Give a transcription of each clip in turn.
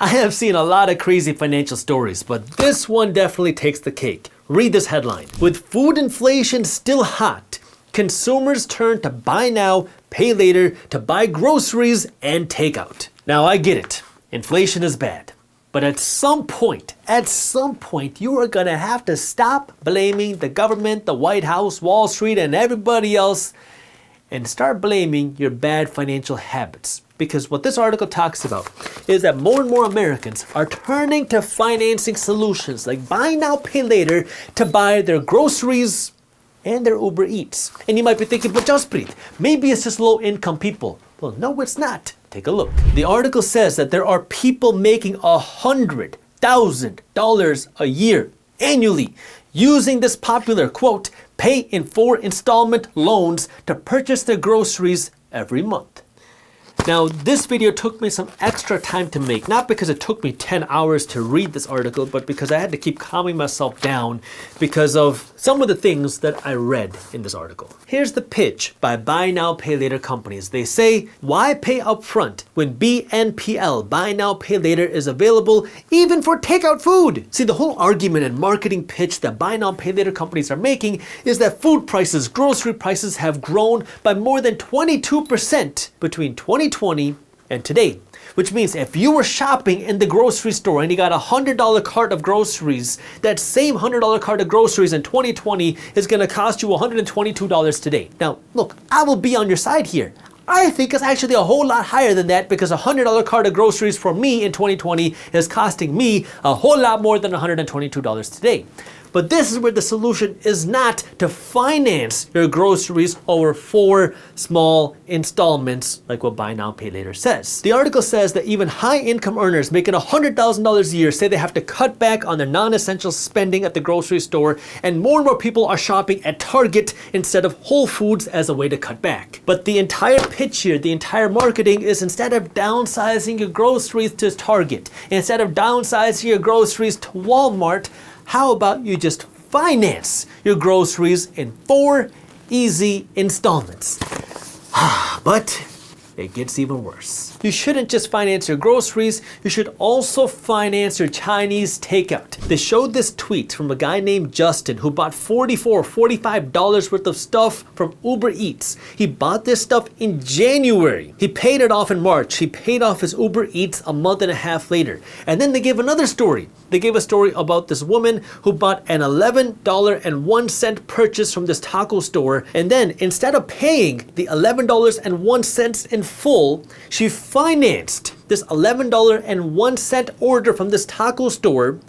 I have seen a lot of crazy financial stories, but this one definitely takes the cake. Read this headline. With food inflation still hot, consumers turn to buy now, pay later to buy groceries and takeout. Now I get it. Inflation is bad. But at some point, you are gonna have to stop blaming the government, the White House, Wall Street, and everybody else, and start blaming your bad financial habits. Because what this article talks about is that more and more Americans are turning to financing solutions like buy now, pay later to buy their groceries and their Uber Eats. And you might be thinking, but Jaspreet, maybe it's just low income people. Well, no, it's not. Take a look. The article says that there are people making $100,000 a year annually using this popular, quote, pay in 4 installment loans to purchase their groceries every month. Now, this video took me some extra time to make, not because it took me 10 hours to read this article, but because I had to keep calming myself down because of some of the things that I read in this article. Here's the pitch by buy now, pay later companies. They say, why pay upfront when BNPL, buy now, pay later, is available even for takeout food? See, the whole argument and marketing pitch that buy now, pay later companies are making is that food prices, grocery prices have grown by more than 22% between 2020 and today, which means if you were shopping in the grocery store and you got a $100 cart of groceries, that same $100 cart of groceries in 2020 is going to cost you $122 today. Now, look, I will be on your side here. I think it's actually a whole lot higher than that because a $100 cart of groceries for me in 2020 is costing me a whole lot more than $122 today. But this is where the solution is not to finance your groceries over 4 small installments like what buy now, pay later says. The article says that even high income earners making $100,000 a year say they have to cut back on their non-essential spending at the grocery store, and more people are shopping at Target instead of Whole Foods as a way to cut back. But the entire pitch here, the entire marketing is instead of downsizing your groceries to Target, instead of downsizing your groceries to Walmart, how about you just finance your groceries in 4 easy installments? But it gets even worse. You shouldn't just finance your groceries, you should also finance your Chinese takeout. They showed this tweet from a guy named Justin who bought $45 worth of stuff from Uber Eats. He bought this stuff in January. He paid it off in March. He paid off his Uber Eats a month and a half later. And then they gave another story. They gave a story about this woman who bought an $11.01 purchase from this taco store, and then instead of paying the $11.01 in full, she financed this $11.01 order from this taco store,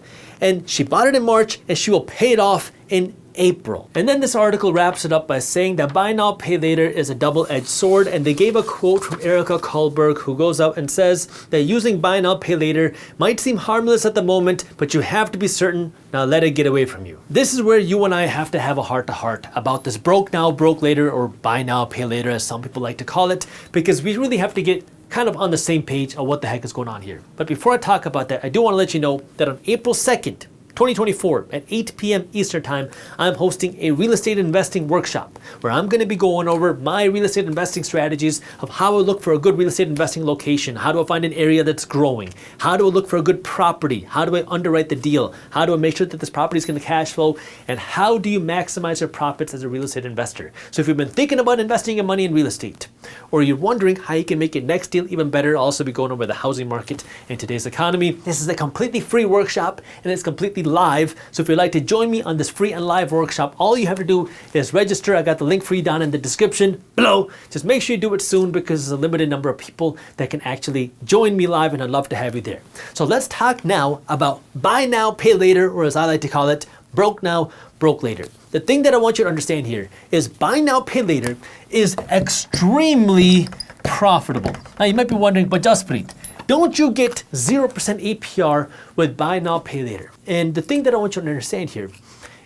and she bought it in March and she will pay it off in April. And then this article wraps it up by saying that buy now, pay later is a double-edged sword, and they gave a quote from Erica Kullberg, who goes out and says that using buy now, pay later might seem harmless at the moment, but you have to be certain not let it get away from you. This is where you and I have to have a heart-to-heart about this broke now, broke later, or buy now, pay later, as some people like to call it, because we really have to get kind of on the same page of what the heck is going on here. But before I talk about that, I do want to let you know that on April 2nd, 2024 at 8 p.m. Eastern Time, I'm hosting a real estate investing workshop where I'm going to be going over my real estate investing strategies of how I look for a good real estate investing location, how do I find an area that's growing, how do I look for a good property, how do I underwrite the deal, how do I make sure that this property is going to cash flow, and how do you maximize your profits as a real estate investor. So if you've been thinking about investing your money in real estate, or you're wondering how you can make your next deal even better, I'll also be going over the housing market in today's economy. This is a completely free workshop and it's completely live. So if you'd like to join me on this free and live workshop, all you have to do is register. I got the link for you down in the description below. Just make sure you do it soon because there's a limited number of people that can actually join me live, and I'd love to have you there. So let's talk now about buy now, pay later, or as I like to call it, broke now, broke later. The thing that I want you to understand here is buy now, pay later is extremely profitable. Now you might be wondering, but Jaspreet, don't you get 0% APR with buy now, pay later? And the thing that I want you to understand here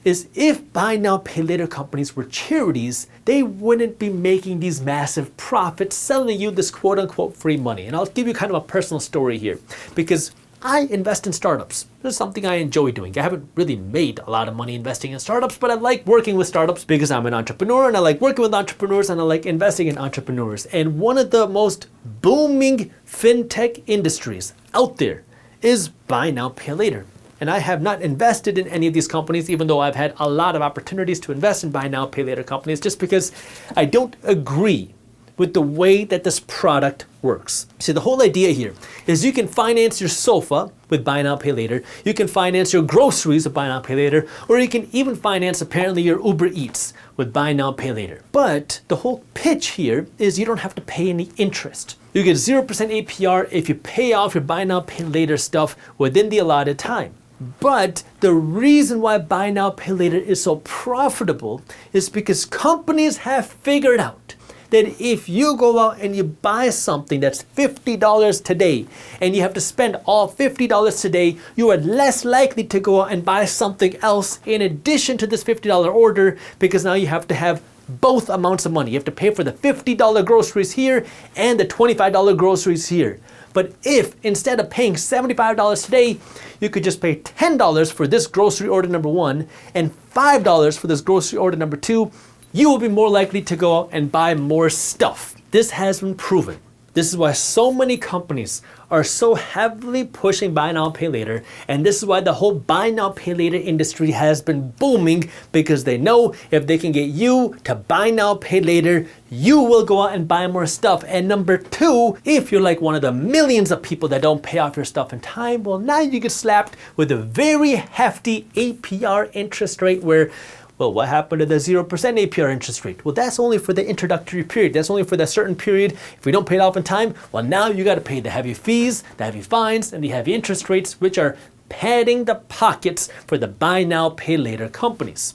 is if buy now, pay later companies were charities, they wouldn't be making these massive profits selling you this quote unquote free money. And I'll give you kind of a personal story here because I invest in startups. This is something I enjoy doing. I haven't really made a lot of money investing in startups, but I like working with startups because I'm an entrepreneur and I like working with entrepreneurs and I like investing in entrepreneurs. And one of the most booming fintech industries out there is buy now, pay later. And I have not invested in any of these companies, even though I've had a lot of opportunities to invest in buy now, pay later companies, just because I don't agree with the way that this product works. See, the whole idea here is you can finance your sofa with buy now, pay later. You can finance your groceries with buy now, pay later. Or you can even finance, apparently, your Uber Eats with buy now, pay later. But the whole pitch here is you don't have to pay any interest. You get 0% APR if you pay off your buy now, pay later stuff within the allotted time. But the reason why buy now, pay later is so profitable is because companies have figured out that if you go out and you buy something that's $50 today and you have to spend all $50 today, you are less likely to go out and buy something else in addition to this $50 order, because now you have to have both amounts of money. You have to pay for the $50 groceries here and the $25 groceries here. But if instead of paying $75 today, you could just pay $10 for this grocery order number 1 and $5 for this grocery order number 2, you will be more likely to go out and buy more stuff. This has been proven. This is why so many companies are so heavily pushing buy now, pay later. And this is why the whole buy now, pay later industry has been booming, because they know if they can get you to buy now, pay later, you will go out and buy more stuff. And number 2, if you're like one of the millions of people that don't pay off your stuff in time, well, now you get slapped with a very hefty APR interest rate where, well, what happened to the 0% APR interest rate? Well, that's only for the introductory period. That's only for that certain period. If we don't pay it off in time, well, now you got to pay the heavy fees, the heavy fines, and the heavy interest rates, which are padding the pockets for the buy now, pay later companies.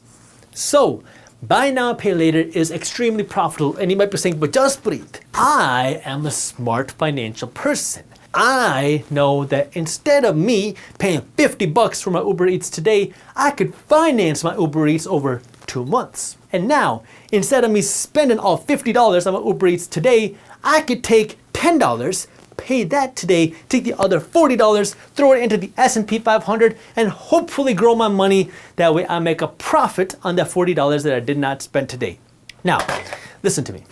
So, buy now, pay later is extremely profitable. And you might be saying, but Jaspreet, I am a smart financial person. I know that instead of me paying $50 for my Uber Eats today, I could finance my Uber Eats over 2 months. And now, instead of me spending all $50 on my Uber Eats today, I could take $10, pay that today, take the other $40, throw it into the S&P 500, and hopefully grow my money. That way I make a profit on that $40 that I did not spend today. Now, listen to me.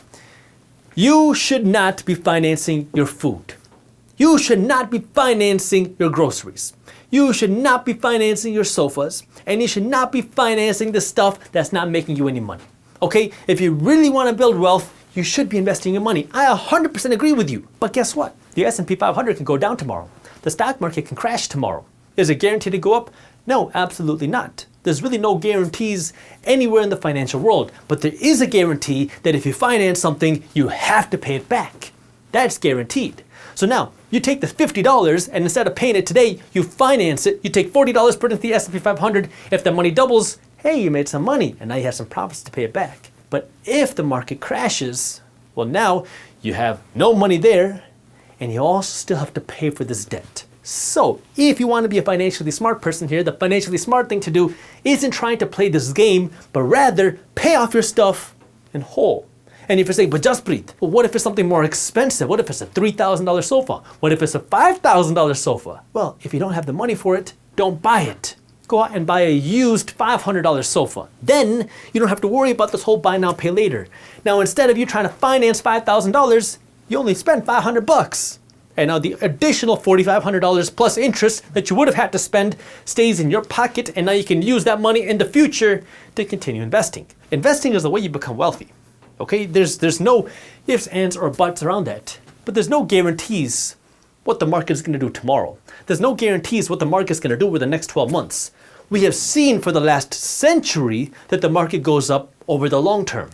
You should not be financing your food. You should not be financing your groceries. You should not be financing your sofas. And you should not be financing the stuff that's not making you any money. Okay? If you really want to build wealth, you should be investing your money. I 100% agree with you. But guess what? The S&P 500 can go down tomorrow. The stock market can crash tomorrow. Is it guaranteed to go up? No, absolutely not. There's really no guarantees anywhere in the financial world. But there is a guarantee that if you finance something, you have to pay it back. That's guaranteed. So now, you take the $50 and instead of paying it today, you finance it. You take $40, put it into the S&P 500. If the money doubles, hey, you made some money and now you have some profits to pay it back. But if the market crashes, well, now you have no money there and you also still have to pay for this debt. So if you want to be a financially smart person here, the financially smart thing to do isn't trying to play this game, but rather pay off your stuff in whole. And if you're saying, but Jaspreet, well, what if it's something more expensive? What if it's a $3,000 sofa? What if it's a $5,000 sofa? Well, if you don't have the money for it, don't buy it. Go out and buy a used $500 sofa. Then you don't have to worry about this whole buy now, pay later. Now, instead of you trying to finance $5,000, you only spend $500. And now the additional $4,500 plus interest that you would have had to spend stays in your pocket, and now you can use that money in the future to continue investing. Investing is the way you become wealthy. Okay, there's no ifs, ands, or buts around that. But there's no guarantees what the market is going to do tomorrow. There's no guarantees what the market is going to do over the next 12 months. We have seen for the last century that the market goes up over the long term.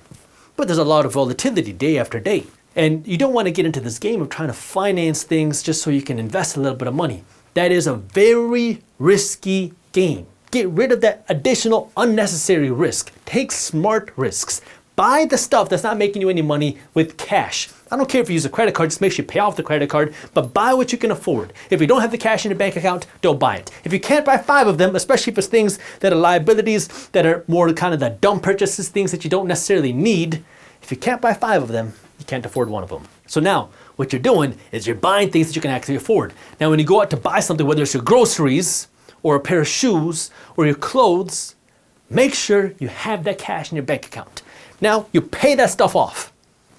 But there's a lot of volatility day after day. And you don't want to get into this game of trying to finance things just so you can invest a little bit of money. That is a very risky game. Get rid of that additional unnecessary risk. Take smart risks. Buy the stuff that's not making you any money with cash. I don't care if you use a credit card, just make sure you pay off the credit card, but buy what you can afford. If you don't have the cash in your bank account, don't buy it. If you can't buy 5 of them, especially if it's things that are liabilities, that are more kind of the dumb purchases, things that you don't necessarily need, if you can't buy 5 of them, you can't afford 1 of them. So now, what you're doing is you're buying things that you can actually afford. Now, when you go out to buy something, whether it's your groceries, or a pair of shoes, or your clothes, make sure you have that cash in your bank account. Now, you pay that stuff off.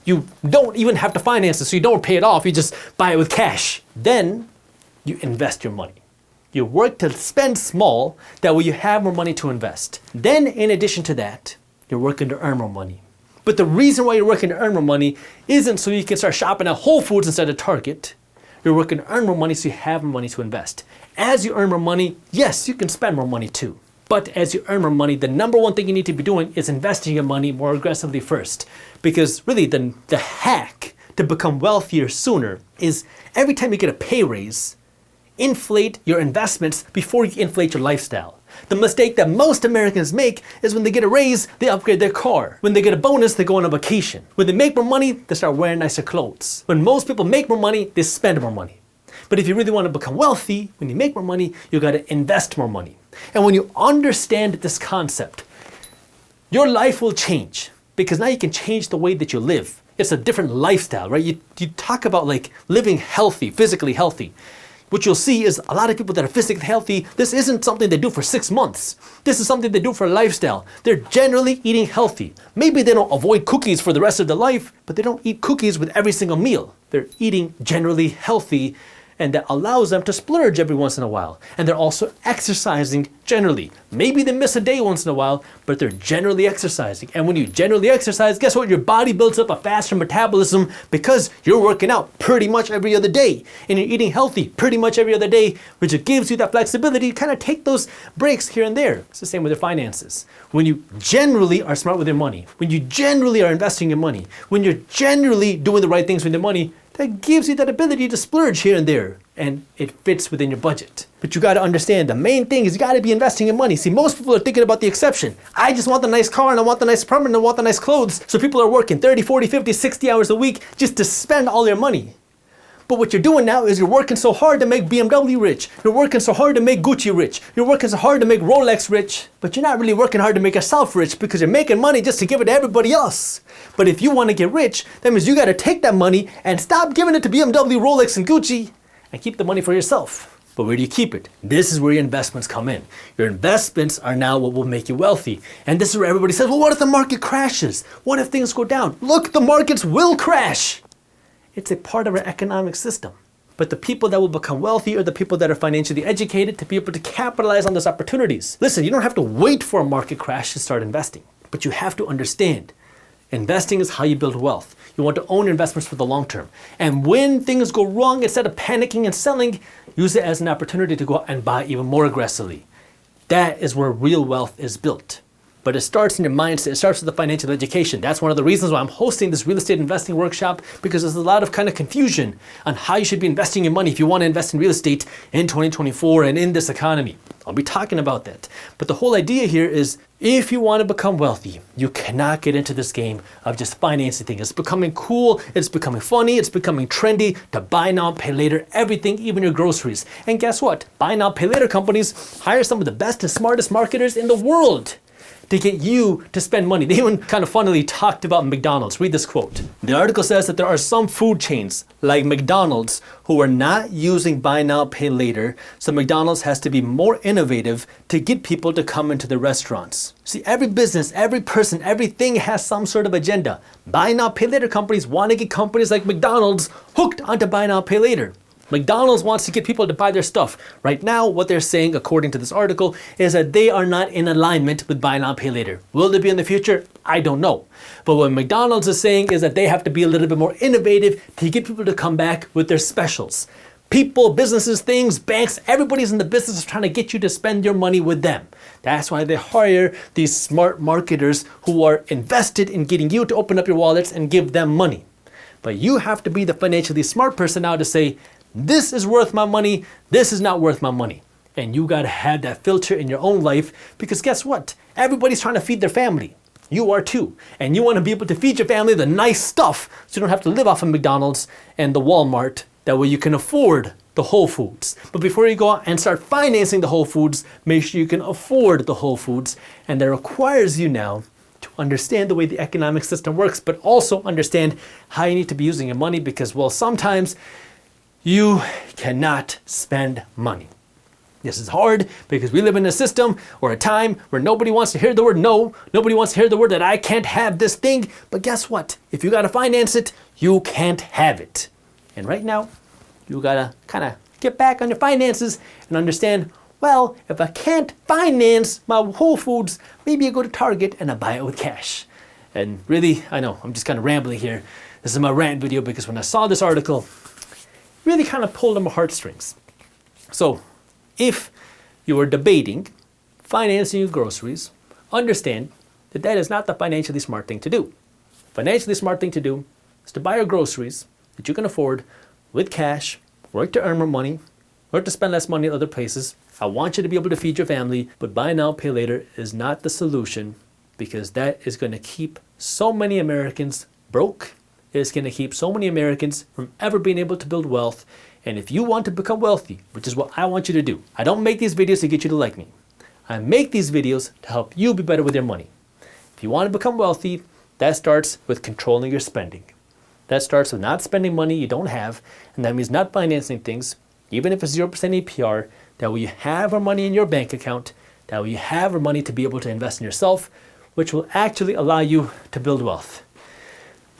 You don't even have to finance it, so you don't pay it off. You just buy it with cash. Then, you invest your money. You work to spend small, that way you have more money to invest. Then in addition to that, you're working to earn more money. But the reason why you're working to earn more money isn't so you can start shopping at Whole Foods instead of Target. You're working to earn more money so you have more money to invest. As you earn more money, yes, you can spend more money too. But as you earn more money, the number one thing you need to be doing is investing your money more aggressively first. Because really the hack to become wealthier sooner is every time you get a pay raise, inflate your investments before you inflate your lifestyle. The mistake that most Americans make is when they get a raise, they upgrade their car. When they get a bonus, they go on a vacation. When they make more money, they start wearing nicer clothes. When most people make more money, they spend more money. But if you really want to become wealthy, when you make more money, you got to invest more money. And when you understand this concept, your life will change because now you can change the way that you live. It's a different lifestyle, right? You talk about like living healthy, physically healthy. What you'll see is a lot of people that are physically healthy, this isn't something they do for 6 months. This is something they do for a lifestyle. They're generally eating healthy. Maybe they don't avoid cookies for the rest of their life, but they don't eat cookies with every single meal. They're eating generally healthy, and that allows them to splurge every once in a while. And they're also exercising generally. Maybe they miss a day once in a while, but they're generally exercising. And when you generally exercise, guess what? Your body builds up a faster metabolism because you're working out pretty much every other day. And you're eating healthy pretty much every other day, which gives you that flexibility to kind of take those breaks here and there. It's the same with your finances. When you generally are smart with your money, when you generally are investing your money, when you're generally doing the right things with your money, that gives you that ability to splurge here and there, and it fits within your budget. But you got to understand, the main thing is you got to be investing in money. See, most people are thinking about the exception. I just want the nice car and I want the nice apartment and I want the nice clothes. So people are working 30, 40, 50, 60 hours a week just to spend all their money. But what you're doing now is you're working so hard to make BMW rich. You're working so hard to make Gucci rich. You're working so hard to make Rolex rich. But you're not really working hard to make yourself rich because you're making money just to give it to everybody else. But if you want to get rich, that means you got to take that money and stop giving it to BMW, Rolex, and Gucci and keep the money for yourself. But where do you keep it? This is where your investments come in. Your investments are now what will make you wealthy. And this is where everybody says, well, what if the market crashes? What if things go down? Look, the markets will crash. It's a part of our economic system. But the people that will become wealthy are the people that are financially educated to be able to capitalize on those opportunities. Listen, you don't have to wait for a market crash to start investing, but you have to understand investing is how you build wealth. You want to own your investments for the long term. And when things go wrong, instead of panicking and selling, use it as an opportunity to go out and buy even more aggressively. That is where real wealth is built. But it starts in your mindset. It starts with the financial education. That's one of the reasons why I'm hosting this real estate investing workshop, because there's a lot of kind of confusion on how you should be investing your money if you want to invest in real estate in 2024 and in this economy. I'll be talking about that. But the whole idea here is if you want to become wealthy, you cannot get into this game of just financing things. It's becoming cool. It's becoming funny. It's becoming trendy to buy now, pay later, everything, even your groceries. And guess what? Buy now, pay later companies hire some of the best and smartest marketers in the world to get you to spend money. They even kind of funnily talked about McDonald's. Read this quote. The article says that there are some food chains like McDonald's who are not using buy now, pay later. So McDonald's has to be more innovative to get people to come into the restaurants. See, every business, every person, everything has some sort of agenda. Buy now, pay later companies want to get companies like McDonald's hooked onto buy now, pay later. McDonald's wants to get people to buy their stuff. Right now, what they're saying, according to this article, is that they are not in alignment with buy now, pay later. Will they be in the future? I don't know. But what McDonald's is saying is that they have to be a little bit more innovative to get people to come back with their specials. People, businesses, things, banks, everybody's in the business of trying to get you to spend your money with them. That's why they hire these smart marketers who are invested in getting you to open up your wallets and give them money. But you have to be the financially smart person now to say, this is worth my money, this is not worth my money. And you gotta have that filter in your own life, because guess what? Everybody's trying to feed their family. You are too. And you wanna be able to feed your family the nice stuff so you don't have to live off of McDonald's and the Walmart. That way you can afford the Whole Foods. But before you go out and start financing the Whole Foods, make sure you can afford the Whole Foods. And that requires you now to understand the way the economic system works, but also understand how you need to be using your money, because, well, sometimes you cannot spend money. This is hard because we live in a system or a time where nobody wants to hear the word no. Nobody wants to hear the word that I can't have this thing. But guess what? If you got to finance it, you can't have it. And right now, you got to kind of get back on your finances and understand, well, if I can't finance my Whole Foods, maybe I go to Target and I buy it with cash. And really, I know, I'm just kind of rambling here. This is my rant video because when I saw this article, it really kind of pulled on my heartstrings. So, if you are debating financing your groceries, understand that that is not the financially smart thing to do. Financially smart thing to do is to buy your groceries that you can afford with cash, work to earn more money, work to spend less money at other places. I want you to be able to feed your family, but buy now, pay later is not the solution because that is going to keep so many Americans broke. It's going to keep so many Americans from ever being able to build wealth. And if you want to become wealthy, which is what I want you to do, I don't make these videos to get you to like me. I make these videos to help you be better with your money. If you want to become wealthy, that starts with controlling your spending. That starts with not spending money you don't have, and that means not financing things, even if it's 0% APR. That way you have our money in your bank account, that way you have our money to be able to invest in yourself, which will actually allow you to build wealth.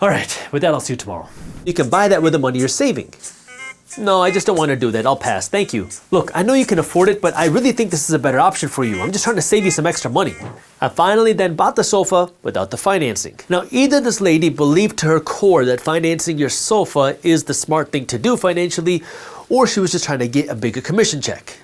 All right, with that, I'll see you tomorrow. You can buy that with the money you're saving. No, I just don't want to do that. I'll pass. Thank you. Look, I know you can afford it, but I really think this is a better option for you. I'm just trying to save you some extra money. I finally then bought the sofa without the financing. Now, either this lady believed to her core that financing your sofa is the smart thing to do financially, or she was just trying to get a bigger commission check.